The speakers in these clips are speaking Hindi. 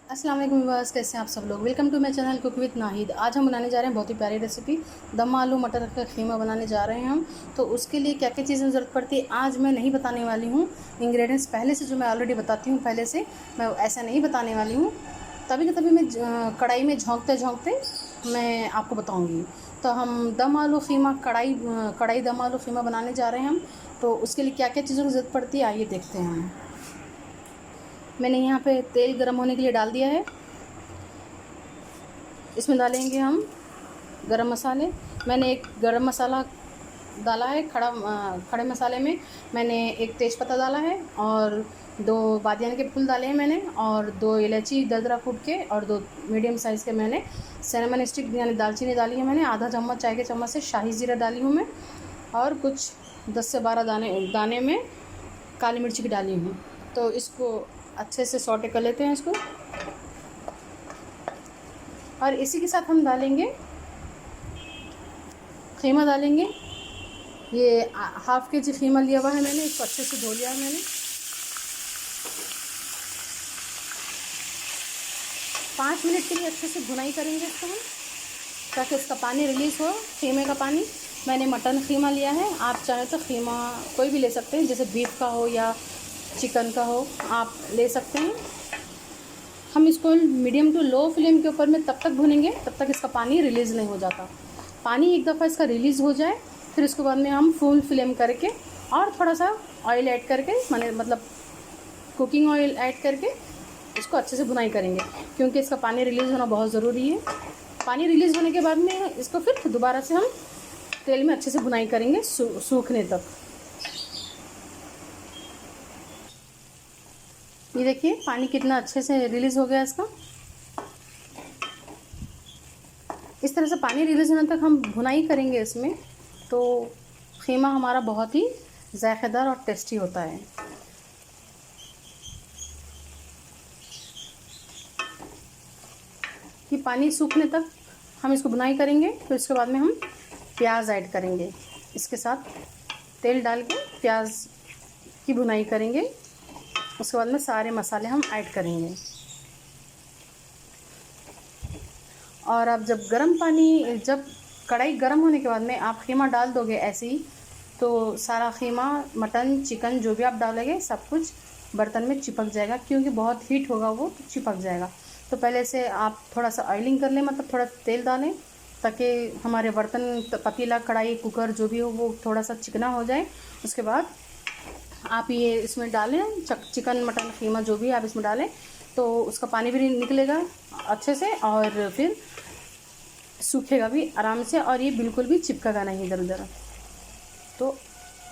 अस्सलाम वालेकुम व्यूअर्स, कैसे हैं आप सब लोग। Welcome to my channel cook with Nahid. आज हम बनाने जा रहे हैं बहुत ही प्यारी रेसिपी, दम आलू मटर का कीमा बनाने जा रहे हैं हम। तो उसके लिए क्या क्या चीज़ें की ज़रूरत पड़ती है आज मैं नहीं बताने वाली हूँ। इंग्रेडिएंट्स पहले से जो मैं ऑलरेडी बताती हूँ पहले से, मैं ऐसा नहीं बताने वाली हूँ। तभी कभी मैं कढ़ाई में झोंकते झोंकते मैं आपको बताऊँगी। तो हम दम आलू कीमा कढ़ाई दम आलू कीमा बनाने जा रहे हैं हम। तो उसके लिए क्या क्या चीज़ों की ज़रूरत पड़ती है आइए देखते हैं हम। मैंने यहाँ पे तेल गरम होने के लिए डाल दिया है। इसमें डालेंगे हम गरम मसाले। मैंने एक गरम मसाला डाला है खड़े मसाले में मैंने एक तेज़पत्ता डाला है और 2 बादियान के फूल डाले हैं मैंने, और 2 इलायची दरदरा कूट के, और 2 मीडियम साइज़ के मैंने सिनेमन स्टिक यानी दालचीनी डाली है मैंने। आधा चम्मच चाय के चम्मच से शाही ज़ीरा डाली हूँ मैं, और कुछ 10 से 12 दाने में काली मिर्ची की डाली हूँ। तो इसको अच्छे से सौटे कर लेते हैं इसको। और इसी के साथ हम डालेंगे कीमा डालेंगे। ये हाफ़ के जी कीमा लिया हुआ है मैंने, इसको अच्छे से धो लिया है मैंने। 5 मिनट के लिए अच्छे से भुनाई करेंगे इसको हम, ताकि इसका पानी रिलीज़ हो, कीमे का पानी। मैंने मटन कीमा लिया है, आप चाहे तो कीमा कोई भी ले सकते हैं, जैसे बीफ का हो या चिकन का हो आप ले सकते हैं। हम इसको मीडियम टू लो फ्लेम के ऊपर में तब तक भुनेंगे तब तक इसका पानी रिलीज़ नहीं हो जाता। पानी एक दफ़ा इसका रिलीज़ हो जाए फिर उसके बाद में हम फुल फ्लेम करके और थोड़ा सा ऑयल ऐड करके मतलब कुकिंग ऑयल ऐड करके इसको अच्छे से भुनाई करेंगे, क्योंकि इसका पानी रिलीज़ होना बहुत ज़रूरी है। पानी रिलीज़ होने के बाद में इसको फिर दोबारा से हम तेल में अच्छे से भुनाई करेंगे सूखने तक। ये देखिए पानी कितना अच्छे से रिलीज़ हो गया इसका। इस तरह से पानी रिलीज़ होने तक हम भुनाई करेंगे इसमें, तो कीमा हमारा बहुत ही जायकेदार और टेस्टी होता है। कि पानी सूखने तक हम इसको भुनाई करेंगे। फिर उसके बाद में हम प्याज ऐड करेंगे, इसके साथ तेल डाल के प्याज की भुनाई करेंगे। उसके बाद में सारे मसाले हम ऐड करेंगे। और अब जब जब कढ़ाई गर्म होने के बाद में आप कीमा डाल दोगे ऐसे ही, तो सारा कीमा मटन चिकन जो भी आप डालेंगे सब कुछ बर्तन में चिपक जाएगा, क्योंकि बहुत हीट होगा वो, तो चिपक जाएगा। तो पहले से आप थोड़ा सा ऑयलिंग कर लें, मतलब थोड़ा तेल डालें, ताकि हमारे बर्तन पतीला कढ़ाई कुकर जो भी हो वो थोड़ा सा चिकना हो जाए। उसके बाद आप ये इसमें डालें चिकन मटन कीमा जो भी आप इसमें डालें, तो उसका पानी भी निकलेगा अच्छे से और फिर सूखेगा भी आराम से, और ये बिल्कुल भी चिपकेगा नहीं इधर उधर। तो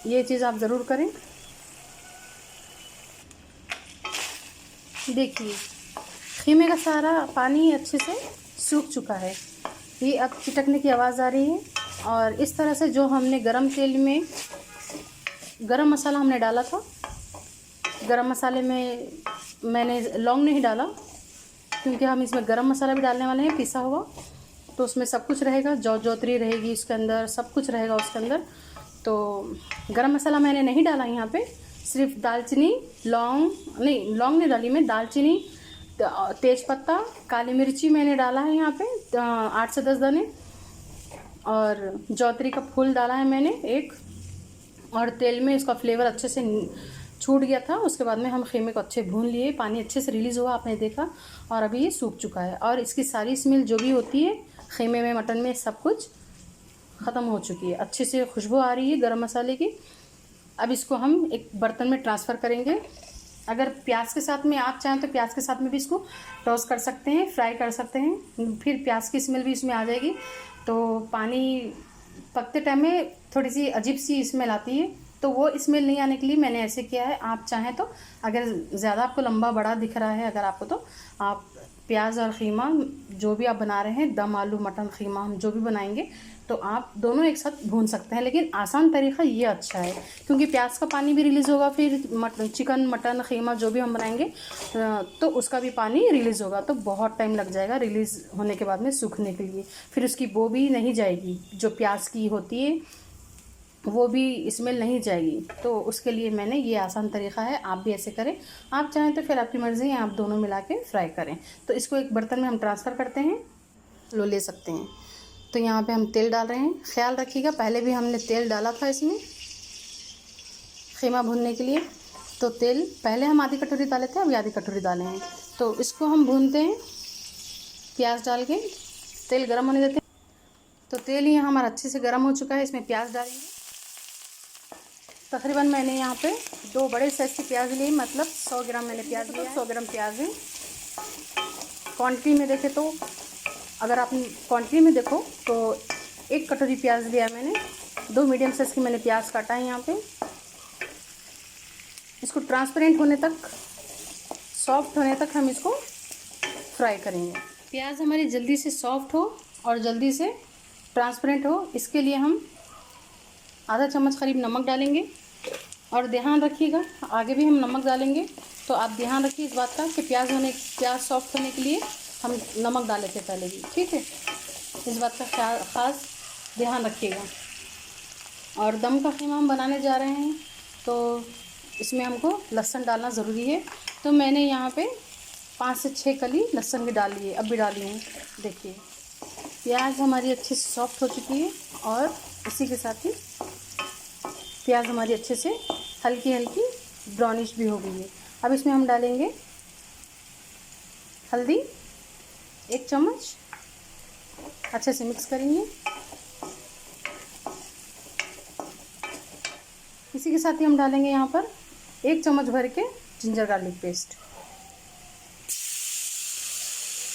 ये चीज़ आप ज़रूर करें। देखिए कीमे का सारा पानी अच्छे से सूख चुका है, ये अब चिटकने की आवाज़ आ रही है। और इस तरह से जो हमने गरम तेल में गरम मसाला हमने डाला था, गरम मसाले में मैंने लौंग नहीं डाला, क्योंकि हम इसमें गरम मसाला भी डालने वाले हैं पिसा हुआ, तो उसमें सब कुछ रहेगा, जौत्री रहेगी इसके अंदर, सब कुछ रहेगा उसके अंदर। तो गरम मसाला मैंने नहीं डाला यहाँ पे, सिर्फ दालचीनी लौंग नहीं डाली मैं, दालचीनी तेज़पत्ता काली मिर्ची मैंने डाला है यहाँ पे 8 से 10 दाने, और जौत्री का फूल डाला है मैंने एक, और तेल में इसका फ्लेवर अच्छे से छूट गया था। उसके बाद में हम कीमे को अच्छे भून लिए, पानी अच्छे से रिलीज़ हुआ आपने देखा, और अभी ये सूख चुका है, और इसकी सारी स्मेल जो भी होती है कीमे में मटन में सब कुछ ख़त्म हो चुकी है, अच्छे से खुशबू आ रही है गरम मसाले की। अब इसको हम एक बर्तन में ट्रांसफ़र करेंगे। अगर प्याज के साथ में आप चाहें तो प्याज के साथ में भी इसको टॉस कर सकते हैं, फ्राई कर सकते हैं, फिर प्याज की स्मेल भी इसमें आ जाएगी। तो पानी पकते टाइम में थोड़ी सी अजीब सी स्मेल आती है, तो वो स्मेल नहीं आने के लिए मैंने ऐसे किया है। आप चाहें तो अगर ज़्यादा आपको लंबा बड़ा दिख रहा है अगर आपको, तो आप प्याज और कीमा जो भी आप बना रहे हैं, दम आलू मटन कीमा हम जो भी बनाएंगे, तो आप दोनों एक साथ भून सकते हैं। लेकिन आसान तरीका ये अच्छा है, क्योंकि प्याज का पानी भी रिलीज़ होगा, फिर चिकन मटन कीमा जो भी हम बनाएंगे तो उसका भी पानी रिलीज़ होगा, तो बहुत टाइम लग जाएगा रिलीज़ होने के बाद में सूखने के लिए, फिर उसकी बो भी नहीं जाएगी जो प्याज की होती है। वो भी स्मेल नहीं जाएगी। तो उसके लिए मैंने ये आसान तरीका है, आप भी ऐसे करें। आप चाहें तो फिर आपकी मर्ज़ी है, आप दोनों मिला के फ्राई करें। तो इसको एक बर्तन में हम ट्रांसफ़र करते हैं, लो ले सकते हैं। तो यहाँ पे हम तेल डाल रहे हैं। ख्याल रखिएगा, पहले भी हमने तेल डाला था इसमें ख़ीमा भूनने के लिए। तो तेल पहले हम आधी कटोरी डाले थे, अभी आधी कटोरी डाले हैं। तो इसको हम भूनते हैं प्याज डाल के, तेल गर्म होने देते हैं। तो तेल यहाँ हमारा अच्छे से गर्म हो चुका है, इसमें प्याज डालेंगे। तकरीबन मैंने यहाँ पे 2 बड़े साइज़ की प्याज ली, मतलब 100 ग्राम मैंने प्याज लिया, 100 ग्राम प्याज है। क्वांटिटी में देखें तो, अगर आप क्वांटिटी में देखो तो 1 कटोरी प्याज लिया मैंने। 2 मीडियम साइज़ की मैंने प्याज काटा है यहाँ पे। इसको ट्रांसपेरेंट होने तक, सॉफ्ट होने तक हम इसको फ्राई करेंगे। प्याज हमारी जल्दी से सॉफ्ट हो और जल्दी से ट्रांसपेरेंट हो, इसके लिए हम आधा चम्मच करीब नमक डालेंगे। और ध्यान रखिएगा, आगे भी हम नमक डालेंगे, तो आप ध्यान रखिए इस बात का कि प्याज सॉफ्ट होने के लिए हम नमक डाले थे पहले भी, ठीक है। इस बात का ख़ास ध्यान रखिएगा। और दम का ख़ीमा हम बनाने जा रहे हैं, तो इसमें हमको लहसुन डालना ज़रूरी है। तो मैंने यहाँ पे 5 से 6 कली लहसुन भी डाली है, अब भी डाली हूँ। देखिए प्याज हमारी अच्छे से सॉफ्ट हो चुकी है और इसी के साथ ही प्याज हमारी अच्छे से हल्की हल्की ब्राउनिश भी हो गई है। अब इसमें हम डालेंगे हल्दी 1 चम्मच, अच्छे से मिक्स करेंगे। इसी के साथ ही हम डालेंगे यहाँ पर 1 चम्मच भर के जिंजर गार्लिक पेस्ट।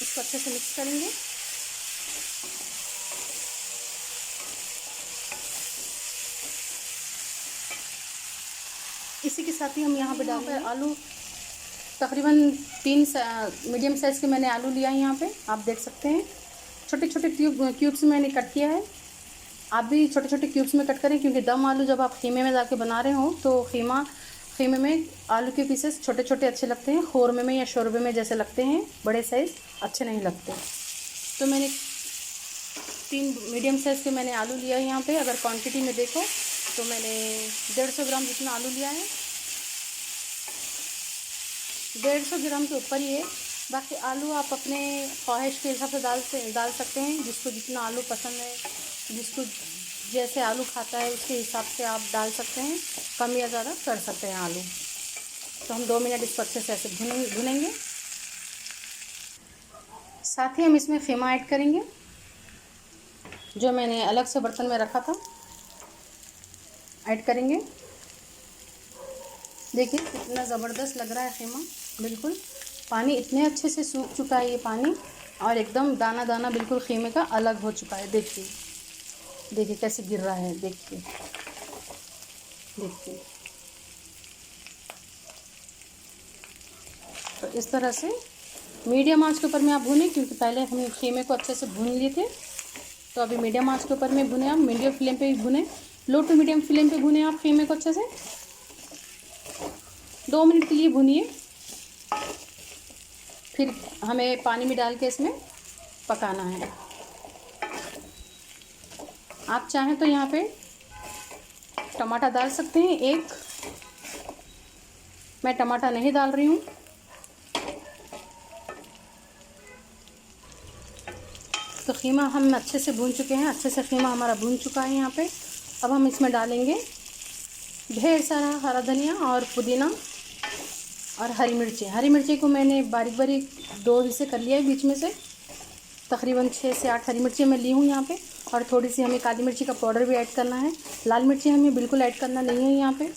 इसको अच्छे से मिक्स करेंगे। इसी के साथ ही हम यहाँ पे डालेंगे आलू। तकरीबन 3 मीडियम साइज़ के मैंने आलू लिया है यहाँ पे, आप देख सकते हैं। छोटे छोटे क्यूब्स में मैंने कट किया है। आप भी छोटे छोटे क्यूब्स में कट करें, क्योंकि दम आलू जब आप ख़ीमे में जाके बना रहे हो तो ख़ीमे में आलू के पीसेस छोटे छोटे अच्छे लगते हैं। ख़ोरमे में या शोरबे में जैसे लगते हैं, बड़े साइज़ अच्छे नहीं लगते। तो मैंने 3 मीडियम साइज़ के मैंने आलू लिया है यहाँ पे। अगर क्वांटिटी में देखो तो मैंने 150 ग्राम जितना आलू लिया है। 150 ग्राम के ऊपर ही है। बाकी आलू आप अपने ख्वाहिश के हिसाब से डाल सकते हैं, जिसको जितना आलू पसंद है, जिसको जैसे आलू खाता है उसके हिसाब से आप डाल सकते हैं, कम या ज़्यादा कर सकते हैं आलू। तो हम 2 मिनट इसको अच्छे से ऐसे भुनेंगे। साथ ही हम इसमें ख़ीमा ऐड करेंगे, जो मैंने अलग से बर्तन में रखा था, ऐड करेंगे। देखिए कितना ज़बरदस्त लग रहा है ख़ीमा, बिल्कुल पानी इतने अच्छे से सूख चुका है ये पानी, और एकदम दाना दाना बिल्कुल ख़ीमे का अलग हो चुका है। देखिए देखिए कैसे गिर रहा है, देखिए देखिए। तो इस तरह से मीडियम आंच के ऊपर में आप भुनें, क्योंकि पहले हम ख़ीमे को अच्छे से भून लिए थे। तो अभी मीडियम आंच के ऊपर में भुने, आप मीडियम फ्लेम पे भी भुने, लो टू मीडियम फ्लेम पे भुने आप ख़ीमे को अच्छे से। 2 मिनट के लिए भुनिए, फिर हमें पानी में डाल के इसमें पकाना है। आप चाहें तो यहाँ पे टमाटर डाल सकते हैं 1, मैं टमाटर नहीं डाल रही हूँ। तो ख़ीमा हम अच्छे से भून चुके हैं, अच्छे से ख़ीमा हमारा भून चुका है यहाँ पे। अब हम इसमें डालेंगे ढेर सारा हरा धनिया और पुदीना और हरी मिर्ची। हरी मिर्ची को मैंने बारीक बारीक 2 हिस्से कर लिया है बीच में से। तकरीबन 6 से 8 हरी मिर्ची मैं ली हूँ यहाँ पे। और थोड़ी सी हमें काली मिर्ची का पाउडर भी ऐड करना है। लाल मिर्ची हमें बिल्कुल ऐड करना नहीं है यहाँ पे,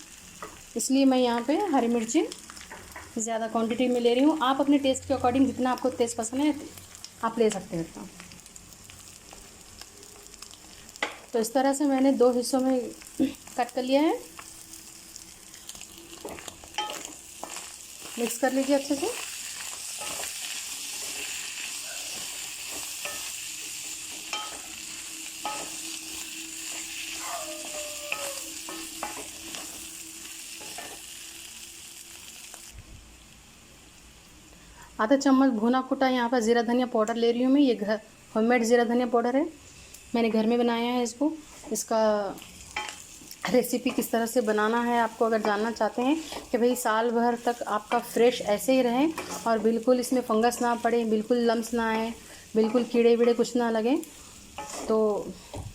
इसलिए मैं यहाँ पे हरी मिर्ची ज़्यादा क्वांटिटी में ले रही हूँ। आप अपने टेस्ट के अकॉर्डिंग जितना आपको टेस्ट पसंद है आप ले सकते हैं उतना। तो इस तरह से मैंने 2 हिस्सों में कट कर लिया है। मिक्स कर लीजिए अच्छे से। आधा चम्मच भुना कुटा यहाँ पर ज़ीरा धनिया पाउडर ले रही हूँ मैं। ये घर होममेड ज़ीरा धनिया पाउडर है, मैंने घर में बनाया है इसको। इसका रेसिपी किस तरह से बनाना है आपको अगर जानना चाहते हैं कि भाई साल भर तक आपका फ्रेश ऐसे ही रहे और बिल्कुल इसमें फंगस ना पड़े, बिल्कुल लम्स ना आए, बिल्कुल कीड़े वीड़े कुछ ना लगे, तो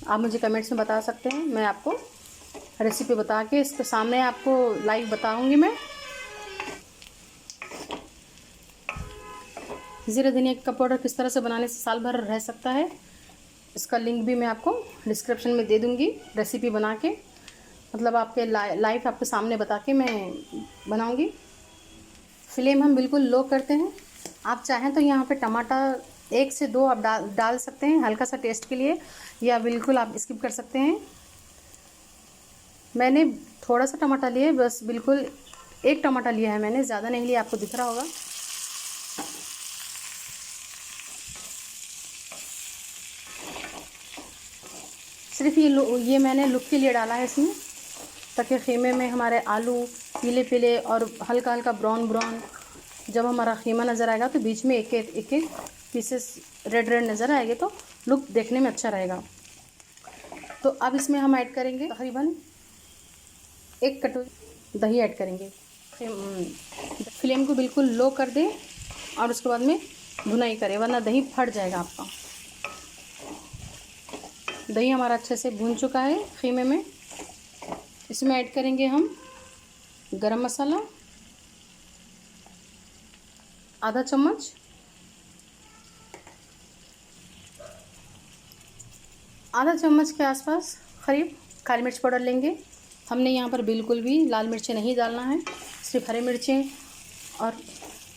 आप मुझे कमेंट्स में बता सकते हैं। मैं आपको रेसिपी बता के इसके सामने आपको लाइव बताऊंगी। मैं ज़ीरा धनिया का पाउडर किस तरह से बनाने से साल भर रह सकता है, इसका लिंक भी मैं आपको डिस्क्रिप्शन में दे दूँगी। रेसिपी बना के मतलब आपके लाइव आपके सामने बता के मैं बनाऊंगी। फ्लेम हम बिल्कुल लो करते हैं। आप चाहें तो यहाँ पे टमाटर 1 से 2 आप डाल सकते हैं हल्का सा टेस्ट के लिए, या बिल्कुल आप स्किप कर सकते हैं। मैंने थोड़ा सा टमाटर लिए, बस बिल्कुल 1 टमाटर लिया है मैंने, ज़्यादा नहीं लिया, आपको दिख रहा होगा। सिर्फ ये मैंने लुक के लिए डाला है इसमें, ताकि ख़ीमे में हमारे आलू पीले पीले और हल्का हल्का ब्राउन ब्राउन, जब हमारा ख़ीमा नज़र आएगा तो बीच में एक एक पीसेस रेड रेड नज़र आएंगे तो लुक देखने में अच्छा रहेगा। तो अब इसमें हम ऐड करेंगे तकरीबन 1 कटोरी दही ऐड करेंगे। फ्लेम को बिल्कुल लो कर दें और उसके बाद में भुनाई करें, वरना दही फट जाएगा आपका। दही हमारा अच्छे से भून चुका है ख़ीमे में। इसमें ऐड करेंगे हम गरम मसाला आधा चम्मच, आधा चम्मच के आसपास करीब काली मिर्च पाउडर लेंगे। हमने यहाँ पर बिल्कुल भी लाल मिर्ची नहीं डालना है, सिर्फ हरी मिर्चें और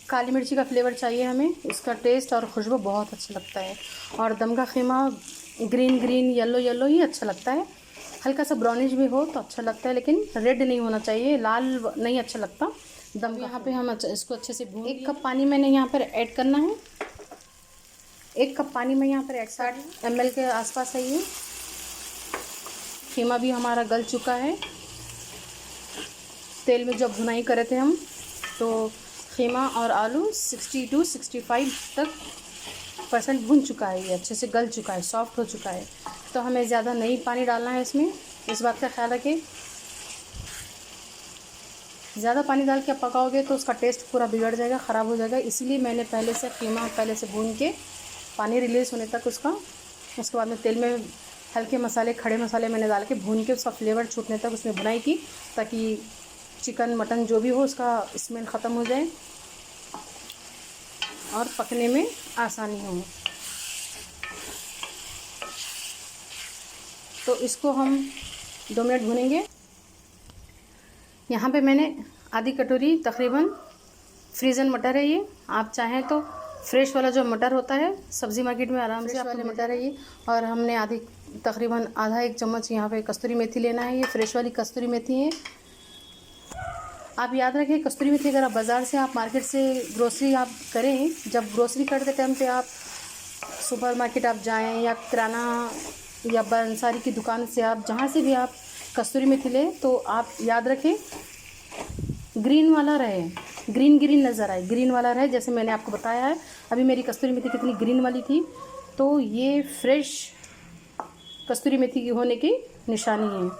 काली मिर्ची का फ्लेवर चाहिए हमें। इसका टेस्ट और खुशबू बहुत अच्छा लगता है। और दम का ख़ीमा ग्रीन ग्रीन येलो येलो ही अच्छा लगता है, हल्का सा ब्राउनिश भी हो तो अच्छा लगता है, लेकिन रेड नहीं होना चाहिए, लाल नहीं अच्छा लगता दम। यहाँ पे हम इसको अच्छे से भून 1 कप पानी मैंने यहाँ पर ऐड करना है। 1 कप पानी में यहाँ पर 60 ml के आसपास है ये। ख़ीमा भी हमारा गल चुका है। तेल में जब भुनाई करे थे हम, तो ख़ीमा और आलू 60 to 65% भुन चुका है, ये अच्छे से गल चुका है, सॉफ्ट हो चुका है। तो हमें ज़्यादा नहीं पानी डालना है इसमें, इस बात का ख्याल रखें। ज़्यादा पानी डाल के आप पकाओगे तो उसका टेस्ट पूरा बिगड़ जाएगा, ख़राब हो जाएगा। इसीलिए मैंने पहले से ख़ीमा पहले से भून के पानी रिलीज़ होने तक उसका, उसके बाद में तेल में हल्के मसाले खड़े मसाले मैंने डाल के भून के उसका फ्लेवर छूटने तक उसमें भुनाई की, ताकि चिकन मटन जो भी हो उसका स्मेल ख़त्म हो जाए और पकने में आसानी हो। तो इसको हम 2 मिनट भुनेंगे। यहाँ पे मैंने आधी कटोरी तकरीबन फ्रीज़न मटर है ये। आप चाहें तो फ्रेश वाला जो मटर होता है सब्ज़ी मार्केट में आराम से वाले मटर है ये। और हमने तकरीबन आधा 1 चम्मच यहाँ पे कस्तूरी मेथी लेना है, ये फ्रेश वाली कस्तूरी मेथी है। आप याद रखें कस्तूरी मेथी अगर आप बाज़ार से आप मार्केट से ग्रोसरी आप करें, जब ग्रोसरी करते टाइम पे आप सुपर मार्केट आप जाएँ या किराना या बंसारी की दुकान से आप जहाँ से भी आप कस्तूरी मेथी लें, तो आप याद रखें ग्रीन वाला रहे, ग्रीन ग्रीन नज़र आए, ग्रीन वाला रहे, जैसे मैंने आपको बताया है। अभी मेरी कस्तूरी मेथी कितनी ग्रीन वाली थी, तो ये फ्रेश कस्तूरी मेथी की होने की निशानी है।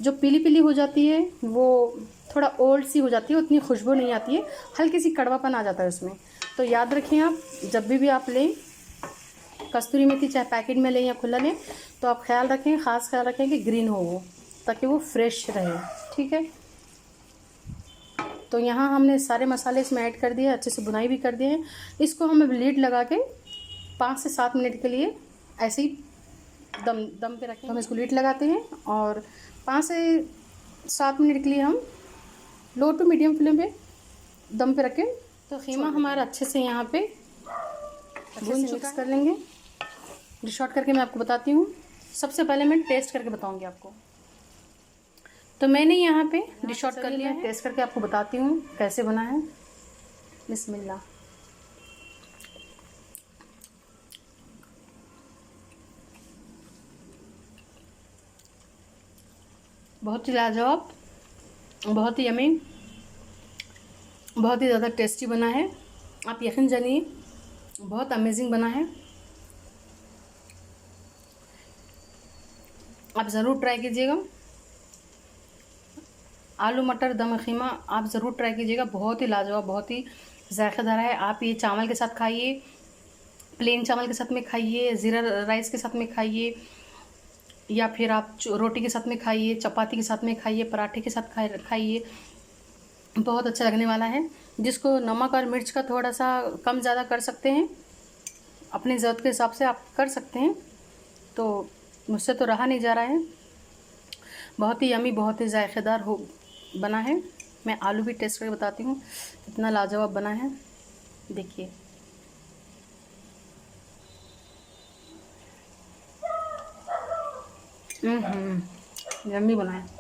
जो पीली पीली हो जाती है वो थोड़ा ओल्ड सी हो जाती है, उतनी खुशबू नहीं आती है, हल्की सी कड़वापन आ जाता है उसमें। तो याद रखें आप जब भी आप लें कस्तूरी मेथी, चाहे पैकेट में लें या खुला लें, तो आप ख्याल रखें, ख़ास ख्याल रखें कि ग्रीन हो वो, ताकि वो फ्रेश रहे। ठीक है। तो यहाँ हमने सारे मसाले इसमें ऐड कर दिए, अच्छे से भुनाई भी कर दिए हैं। इसको हम लीड लगा के 5 से 7 मिनट के लिए ऐसे ही दम पे रखें। हम इसको लीड लगाते हैं और 5 से 7 मिनट के लिए हम लो टू मीडियम फ्लेम पे दम पे रखें। तो ख़ीमा हमारा अच्छे से यहाँ पे भून चुका कर लेंगे। डिश आउट करके मैं आपको बताती हूँ। सबसे पहले मैं टेस्ट करके बताऊँगी आपको। तो मैंने यहाँ पे डिश आउट कर लिया है, टेस्ट करके आपको बताती हूँ कैसे बना है। बिस्मिल्लाह। बहुत ही लाजवाब, बहुत ही यमी, बहुत ही ज़्यादा टेस्टी बना है। आप यकीन जानिए बहुत अमेजिंग बना है। आप ज़रूर ट्राई कीजिएगा। आलू मटर दम खीमा आप ज़रूर ट्राई कीजिएगा, बहुत ही लाजवाब, बहुत ही जायकेदार है। आप ये चावल के साथ खाइए, प्लेन चावल के साथ में खाइए, ज़ीरा राइस के साथ में खाइए, या फिर आप रोटी के साथ में खाइए, चपाती के साथ में खाइए, पराठे के साथ खाइए, बहुत अच्छा लगने वाला है। जिसको नमक और मिर्च का थोड़ा सा कम ज़्यादा कर सकते हैं, अपनी ज़रूरत के हिसाब से आप कर सकते हैं। तो मुझसे तो रहा नहीं जा रहा है, बहुत ही यमी, बहुत ही जायकेदार बना है। मैं आलू भी टेस्ट करके बताती हूँ कितना लाजवाब बना है। देखिए, यम्मी बना है।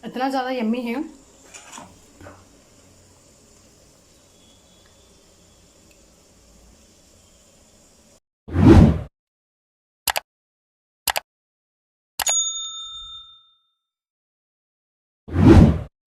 इतना ज़्यादा यम्मी है